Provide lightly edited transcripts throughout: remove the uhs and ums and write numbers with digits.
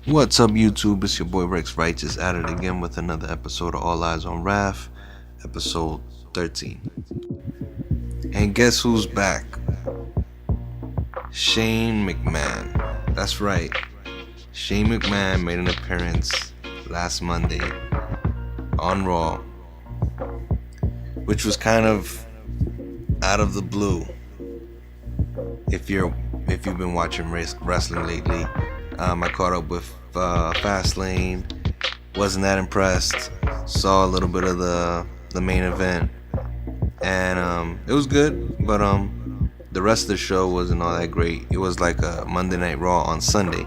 What's up, YouTube? It's your boy RexRighteous at it again with another episode of All Eyes on Raph, episode 13. And guess who's back? Shane McMahon. That's right. Shane McMahon made an appearance last Monday on Raw, which was kind of out of the blue. If you've been watching wrestling lately, I caught up with Fastlane. Wasn't that impressed. Saw a little bit of the main event, and it was good. But the rest of the show wasn't all that great. It was like a Monday Night Raw on Sunday.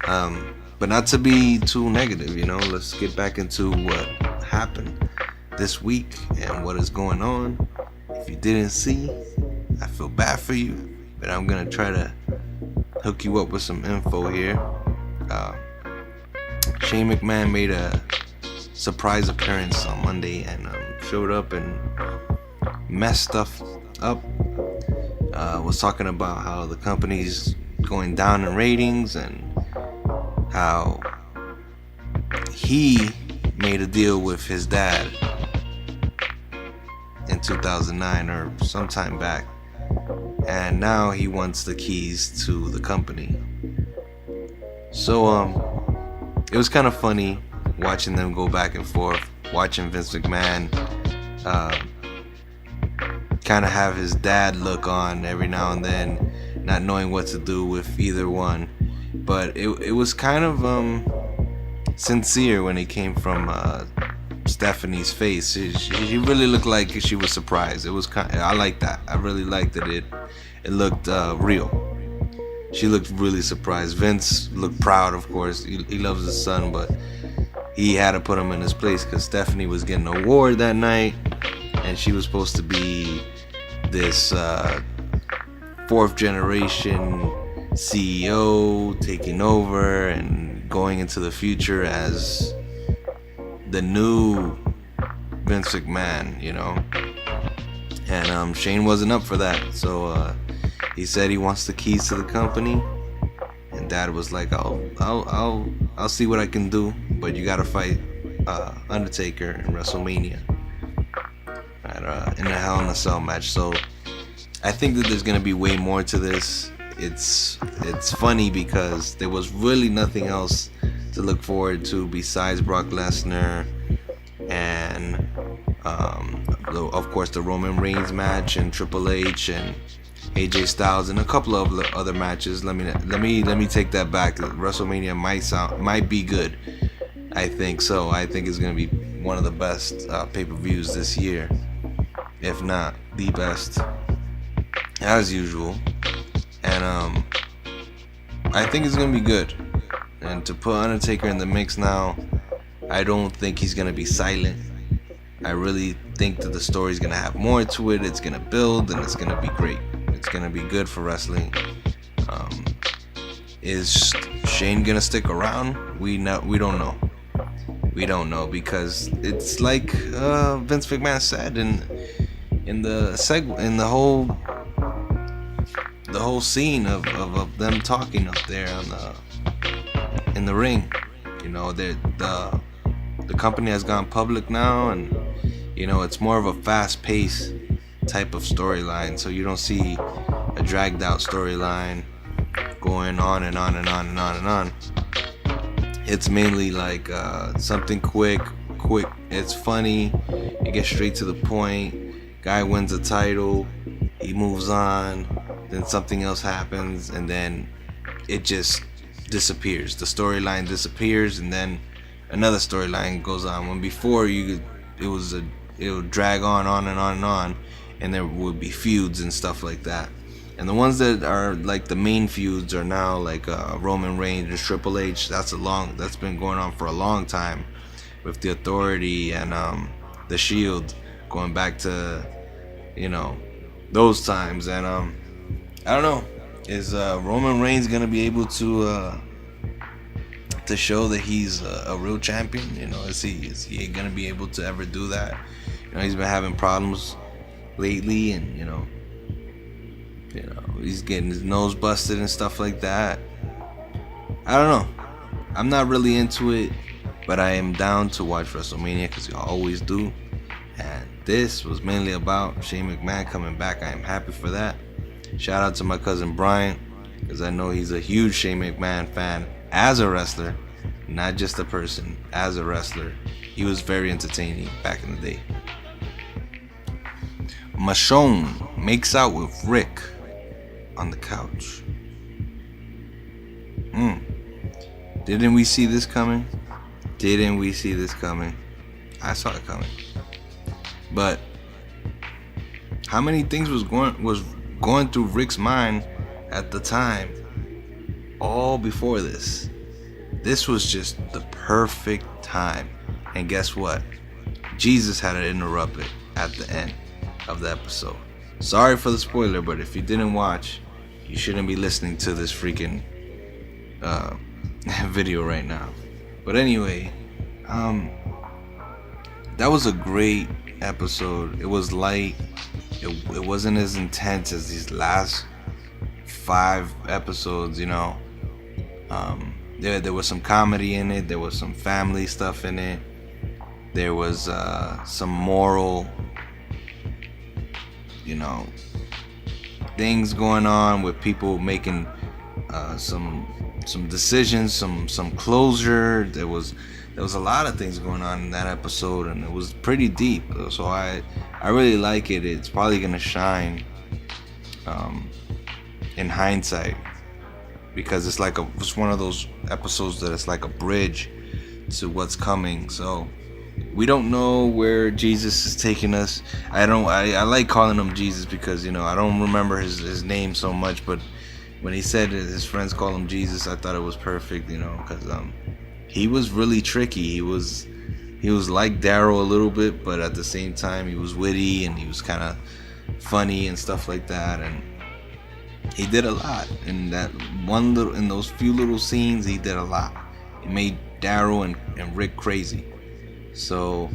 But not to be too negative, Let's get back into what happened this week and what is going on. If you didn't see, I feel bad for you, but I'm gonna try to hook you up with some info here. Shane McMahon made a surprise appearance on Monday and showed up and messed stuff up. Was talking about how the company's going down in ratings and how he made a deal with his dad in 2009 or sometime back, and now he wants the keys to the company. So it was kind of funny watching them go back and forth, watching Vince McMahon kind of have his dad look on every now and then, not knowing what to do with either one. But it was kind of sincere when it came from Stephanie's face. She really looked like she was surprised. It was I like that. I really liked that it looked real. She looked really surprised. Vince looked proud, of course. He loves his son, but he had to put him in his place because Stephanie was getting an award that night, and she was supposed to be this fourth generation CEO taking over and going into the future as the new Vince McMahon, And Shane wasn't up for that, so he said he wants the keys to the company, and Dad was like, "I'll see what I can do, but you gotta fight Undertaker in WrestleMania in a Hell in a Cell match." So I think that there's gonna be way more to this. It's funny because there was really nothing else to look forward to besides Brock Lesnar and of course the Roman Reigns match and Triple H and AJ Styles and a couple of other matches. Let me take that back. WrestleMania might be good. I think so. I think it's gonna be one of the best pay-per-views this year, if not the best, as usual. And I think it's gonna be good. And to put Undertaker in the mix now, I don't think he's gonna be silent. I really think that the story's gonna have more to it. It's gonna build, and it's gonna be great. It's gonna be good for wrestling. Is Shane gonna stick around? We don't know. We don't know because it's like Vince McMahon said in the whole scene of them talking up there in the ring. The company has gone public now, and it's more of a fast-paced type of storyline, so you don't see a dragged out storyline going on and on and on and on and on. It's mainly like something quick. It's funny, it gets straight to the point. Guy wins a title, he moves on, then something else happens, and then it just disappears. The storyline disappears, and then another storyline goes on. When before it would drag on and on and on, and there would be feuds and stuff like that. And the ones that are like the main feuds are now like Roman Reigns and Triple H. That's been going on for a long time with the Authority and the Shield, going back to those times. And I don't know, is Roman Reigns gonna be able to show that he's a real champion? Is he gonna be able to ever do that? He's been having problems lately, and he's getting his nose busted and stuff like that. I don't know. I'm not really into it, but I am down to watch WrestleMania because y'all always do. And this was mainly about Shane McMahon coming back. I am happy for that. Shout out to my cousin Brian, because I know he's a huge Shane McMahon fan as a wrestler, not just a person, as a wrestler. He was very entertaining back in the day. Mcmahon makes out with Rick on the couch. Didn't we see this coming? Didn't we see this coming? I saw it coming. But how many things was going through Rick's mind at the time, all before this? This was just the perfect time. And guess what? Jesus had to interrupt it at the end of the episode. Sorry for the spoiler, but if you didn't watch, you shouldn't be listening to this freaking video right now. But anyway, that was a great episode. It was light. It wasn't as intense as these last 5 episodes, you know. There was some comedy in it. There was some family stuff in it. There was some moral, you know, things going on with people making some decisions, some closure. There was a lot of things going on in that episode, and it was pretty deep. So I really like it. It's probably gonna shine in hindsight, because it's one of those episodes that it's like a bridge to what's coming. So we don't know where Jesus is taking us. I like calling him Jesus because, you know, I don't remember his name so much, but when he said his friends call him Jesus, I thought it was perfect, you know, because he was really tricky. He was like Daryl a little bit, but at the same time he was witty and he was kind of funny and stuff like that, and he did a lot in those few little scenes. He did a lot. It made Daryl and Rick crazy. So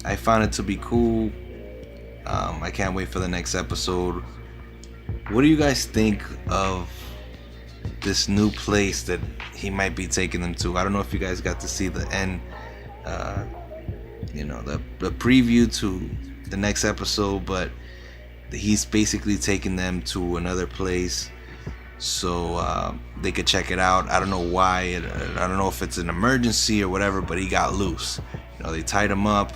I found it to be cool. I can't wait for the next episode. What do you guys think of this new place that he might be taking them to? I don't know if you guys got to see the end, the preview to the next episode, but he's basically taking them to another place so they could check it out. I don't know why. I don't know if it's an emergency or whatever, but he got loose. You know, they tied him up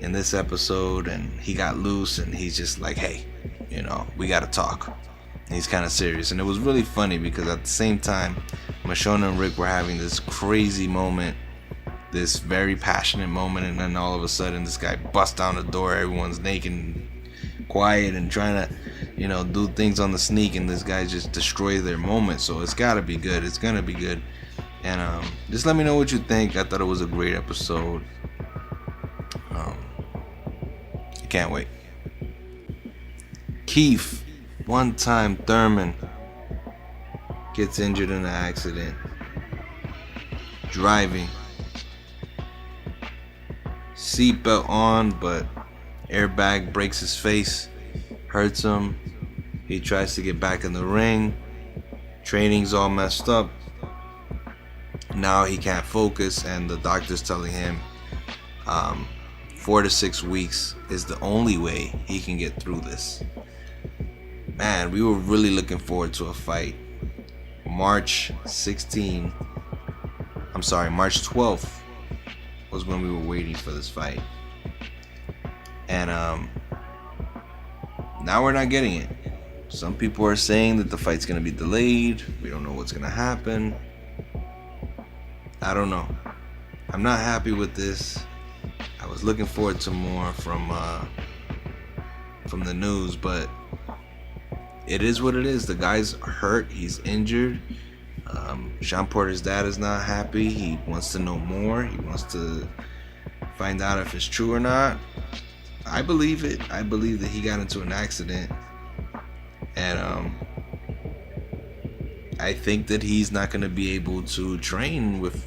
in this episode, and he got loose, and he's just like, hey, you know, we gotta talk. And he's kind of serious, and it was really funny because at the same time, Mcmahon and Rick were having this crazy moment, this very passionate moment, and then all of a sudden this guy busts down the door. Everyone's naked and quiet and trying to, you know, do things on the sneak, and this guy just destroys their moment. So it's gotta be good. It's gonna be good. And just let me know what you think. I thought it was a great episode. I can't wait. Keith, one time Thurman, gets injured in an accident driving. Seatbelt on, but airbag breaks his face, hurts him. He tries to get back in the ring. Training's all messed up. Now he can't focus, and the doctor's telling him 4 to 6 weeks is the only way he can get through this. Man, we were really looking forward to a fight. March 12th was when we were waiting for this fight. And now we're not getting it. Some people are saying that the fight's going to be delayed. We don't know what's going to happen. I don't know. I'm not happy with this. I was looking forward to more from the news, but it is what it is. The guy's hurt. He's injured. Sean Porter's dad is not happy. He wants to know more. He wants to find out if it's true or not. I believe it. I believe that he got into an accident, and I think that he's not going to be able to train with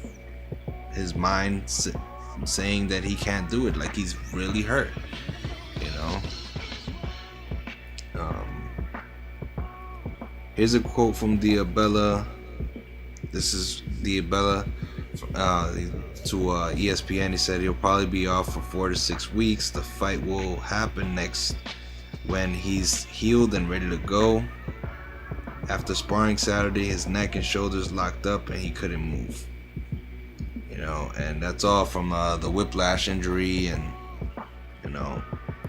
his mind saying that he can't do it. Like, he's really hurt, you know. Here's a quote from Diabella. This is Diabella to ESPN. He said he'll probably be off for 4 to 6 weeks. The fight will happen next when he's healed and ready to go. After sparring Saturday, his neck and shoulders locked up and he couldn't move. And that's all from the whiplash injury, and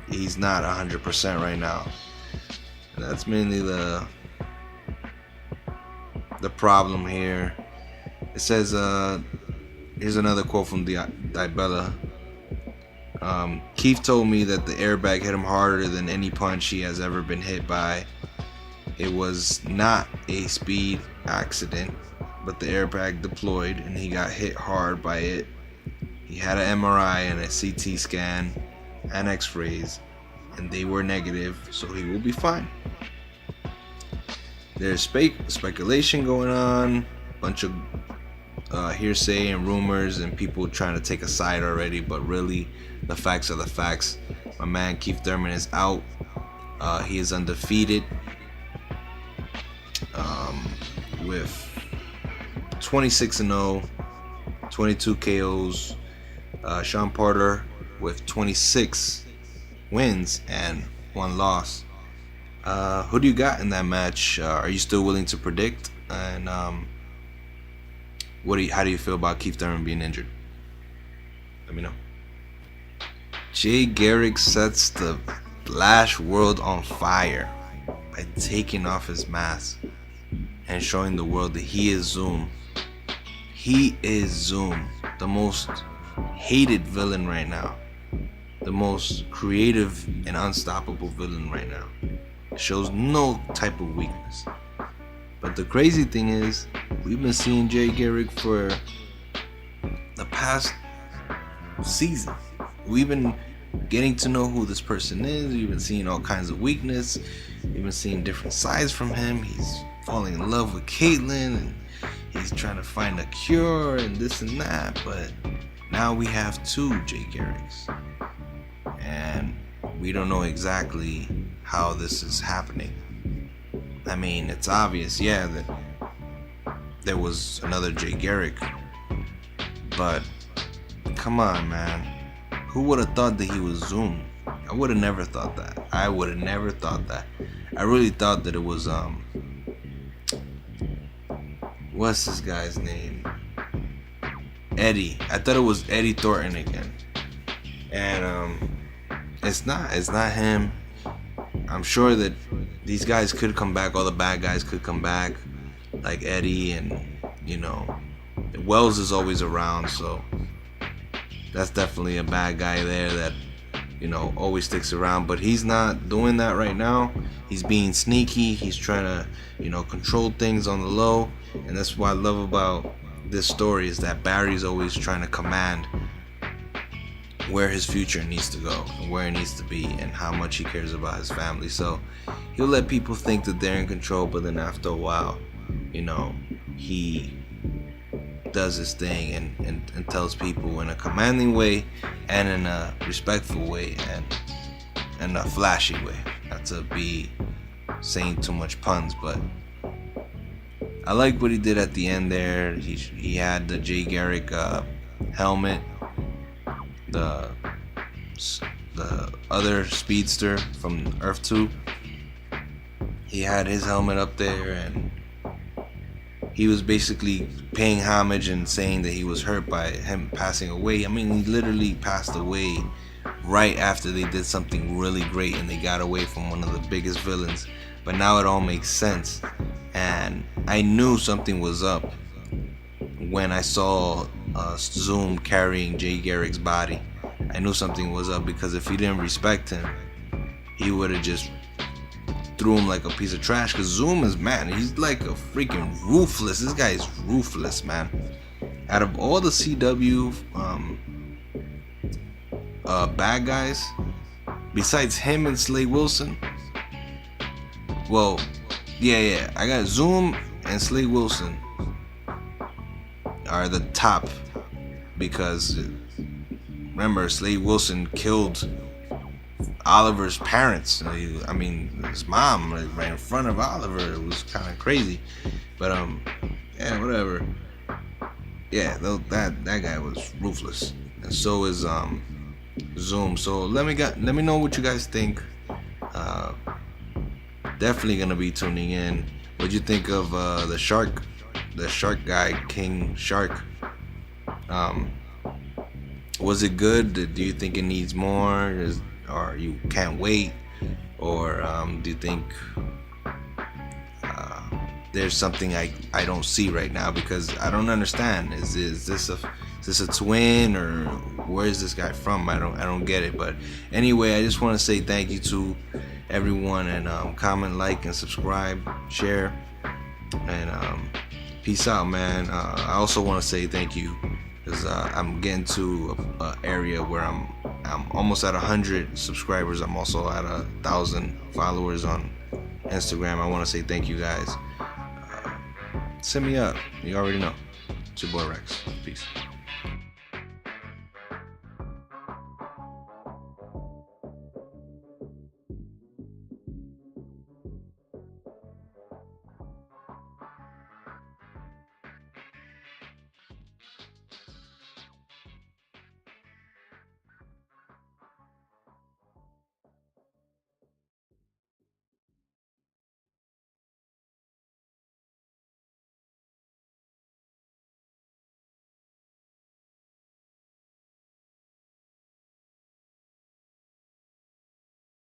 he's not 100% right now. And that's mainly the problem here. It says, here's another quote from Dibella. Keith told me that the airbag hit him harder than any punch he has ever been hit by. It was not a speed accident, but the airbag deployed and he got hit hard by it. He had an MRI and a CT scan and x-rays, and they were negative, so he will be fine. There's speculation going on, bunch of hearsay and rumors and people trying to take a side already, but really the facts are the facts. My man Keith Thurman is out. He is undefeated with 26-0, 22 KOs. Sean Porter with 26 wins and 1 loss. Who do you got in that match? Are you still willing to predict? And how do you feel about Keith Thurman being injured? Let me know. Jay Garrick sets the Flash world on fire by taking off his mask and showing the world that he is Zoom. He is Zoom, the most hated villain right now, the most creative and unstoppable villain right now. Shows no type of weakness. But the crazy thing is, we've been seeing Jay Garrick for the past season. We've been getting to know who this person is. We've been seeing all kinds of weakness. We've been seeing different sides from him. He's falling in love with Caitlyn, and he's trying to find a cure and this and that. But now we have 2 Jay Garricks, and we don't know exactly how this is happening. I mean, it's obvious, yeah, that there was another Jay Garrick, but come on, man. Who would have thought that he was Zoom? I would have never thought that. I really thought that it was, what's this guy's name? Eddie. I thought it was Eddie Thornton again. And, it's not him. I'm sure that these guys could come back. All the bad guys could come back, like Eddie, and Wells is always around, so that's definitely a bad guy there that always sticks around. But he's not doing that right now. He's being sneaky. He's trying to control things on the low, and that's what I love about this story, is that Barry's always trying to command where his future needs to go and where it needs to be and how much he cares about his family. So he'll let people think that they're in control, but then after a while, he does his thing and tells people in a commanding way and in a respectful way and in a flashy way. Not to be saying too much puns, but I like what he did at the end there. He had the Jay Garrick helmet, the other speedster from Earth 2. He had his helmet up there, and he was basically paying homage and saying that he was hurt by him passing away. I mean, he literally passed away right after they did something really great and they got away from one of the biggest villains. But now it all makes sense, and I knew something was up when I saw Zoom carrying Jay Garrick's body. I knew something was up, because if he didn't respect him, he would have just threw him like a piece of trash. Because Zoom is, man, he's like a freaking ruthless. This guy is ruthless, man. Out of all the CW bad guys, besides him and Slade Wilson, well, yeah, I got Zoom and Slade Wilson are the top, because remember, Slade Wilson killed Oliver's parents. I mean, his mom right in front of Oliver. It was kind of crazy, but yeah, whatever. yeah, that guy was ruthless, and so is Zoom. So let me know what you guys think. Definitely gonna be tuning in. What'd you think of the shark guy, King Shark? Was it good? Do you think it needs more? Or you can't wait? Or do you think there's something I don't see right now, because I don't understand? Is this a twin, or where is this guy from? I don't get it. But anyway, I just want to say thank you to everyone, and comment, like, and subscribe, share, and peace out, man. I also want to say thank you, because I'm getting to an area where I'm almost at 100 subscribers. I'm also at 1,000 followers on Instagram. I want to say thank you, guys. Send me up. You already know. It's your boy Rex. Peace.